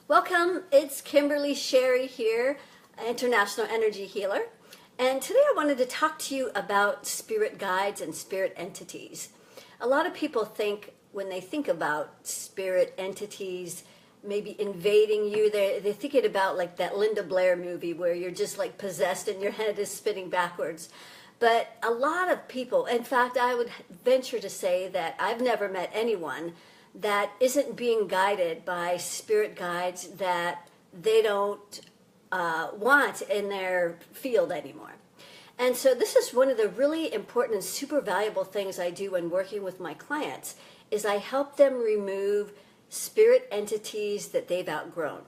Welcome, it's Kimberly Sherry here, International Energy Healer. And today I wanted to talk to you about spirit guides and spirit entities. A lot of people think, when they think about spirit entities maybe invading you, they're thinking about like that Linda Blair movie where you're just like possessed and your head is spinning backwards. But a lot of people, in fact, I would venture to say that I've never met anyone that isn't being guided by spirit guides that they don't want in their field anymore. And so this is one of the really important and super valuable things I do when working with my clients, is I help them remove spirit entities that they've outgrown.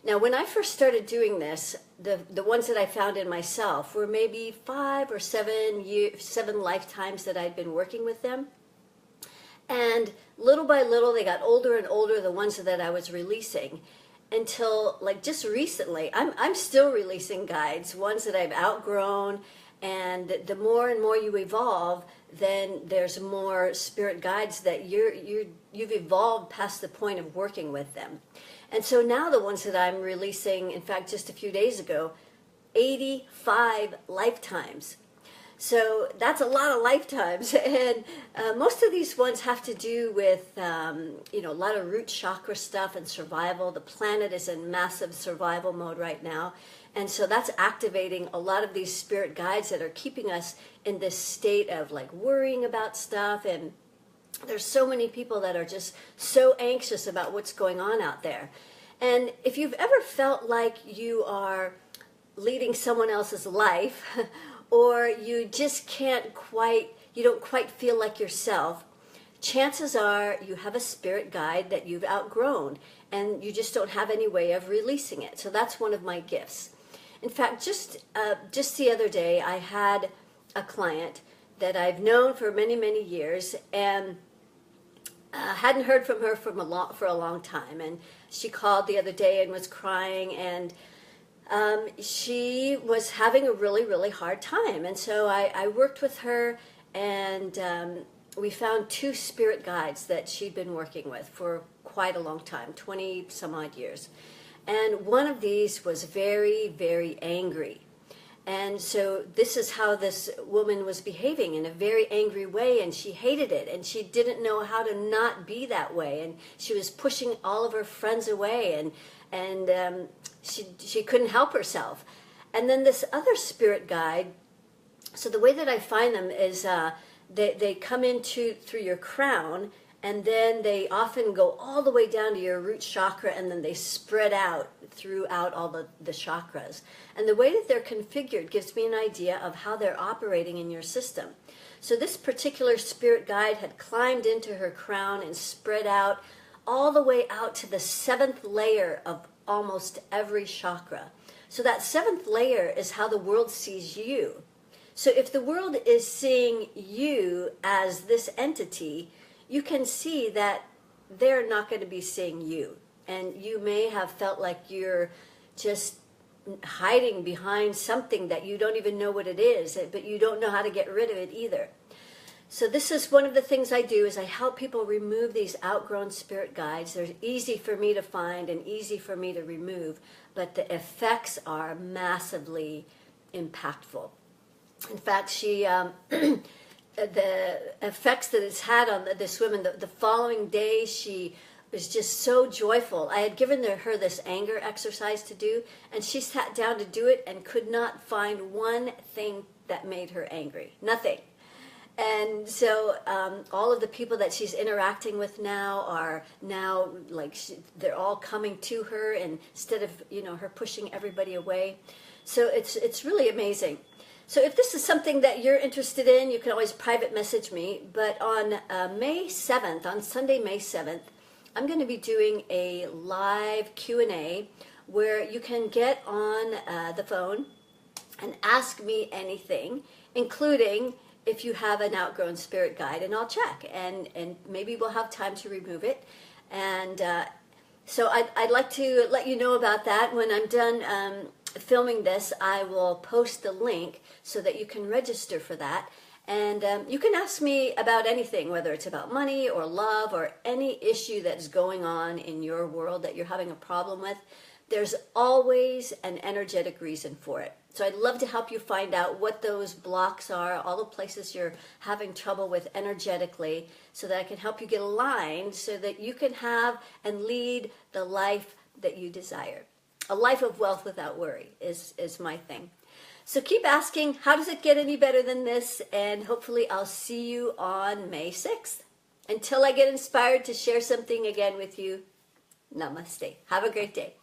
Now, when I first started doing this, the ones that I found in myself were maybe 5 or 7 lifetimes that I'd been working with them. And little by little, they got older and older, the ones that I was releasing, until like just recently, I'm still releasing guides, ones that I've outgrown. And the more and more you evolve, then there's more spirit guides that you've evolved past the point of working with them. And so now the ones that I'm releasing, in fact, just a few days ago, 85 lifetimes. So that's a lot of lifetimes, and most of these ones have to do with, a lot of root chakra stuff and survival. The planet is in massive survival mode right now, and so that's activating a lot of these spirit guides that are keeping us in this state of like worrying about stuff. And there's so many people that are just so anxious about what's going on out there. And if you've ever felt like you are leading someone else's life, or you just you don't quite feel like yourself, chances are you have a spirit guide that you've outgrown and you just don't have any way of releasing it. So that's one of my gifts. In fact, just the other day, I had a client that I've known for many, many years, and hadn't heard from her for a long time. And she called the other day and was crying, and she was having a really, really hard time. And so I worked with her, and we found 2 spirit guides that she'd been working with for quite a long time, 20 some odd years. And one of these was very, very angry. And so this is how this woman was behaving, in a very angry way, and she hated it, and she didn't know how to not be that way, and she was pushing all of her friends away, and she couldn't help herself. And then this other spirit guide, so the way that I find them is they come in through your crown, and then they often go all the way down to your root chakra, and then they spread out throughout all the chakras. And the way that they're configured gives me an idea of how they're operating in your system. So this particular spirit guide had climbed into her crown and spread out all the way out to the 7th layer of almost every chakra. So that 7th layer is how the world sees you. So if the world is seeing you as this entity, you can see that they're not going to be seeing you. And you may have felt like you're just hiding behind something that you don't even know what it is, but you don't know how to get rid of it either. So this is one of the things I do, is I help people remove these outgrown spirit guides. They're easy for me to find and easy for me to remove, but the effects are massively impactful. In fact, the effects that it's had on this woman, the following day she was just so joyful. I had given her this anger exercise to do, and she sat down to do it and could not find one thing that made her angry. Nothing. And so all of the people that she's interacting with now are now like they're all coming to her, and instead of her pushing everybody away. So it's really amazing. So if this is something that you're interested in, you can always private message me. But on May 7th, on Sunday, May 7th, I'm going to be doing a live Q&A where you can get on the phone and ask me anything, including if you have an outgrown spirit guide, and I'll check, and maybe we'll have time to remove it. And so I'd like to let you know about that. When I'm done filming this, I will post the link so that you can register for that. And you can ask me about anything, whether it's about money or love or any issue that's going on in your world that you're having a problem with. There's always an energetic reason for it. So I'd love to help you find out what those blocks are, all the places you're having trouble with energetically, so that I can help you get aligned so that you can have and lead the life that you desire. A life of wealth without worry is my thing. So keep asking, how does it get any better than this? And hopefully I'll see you on May 6th. Until I get inspired to share something again with you, namaste. Have a great day.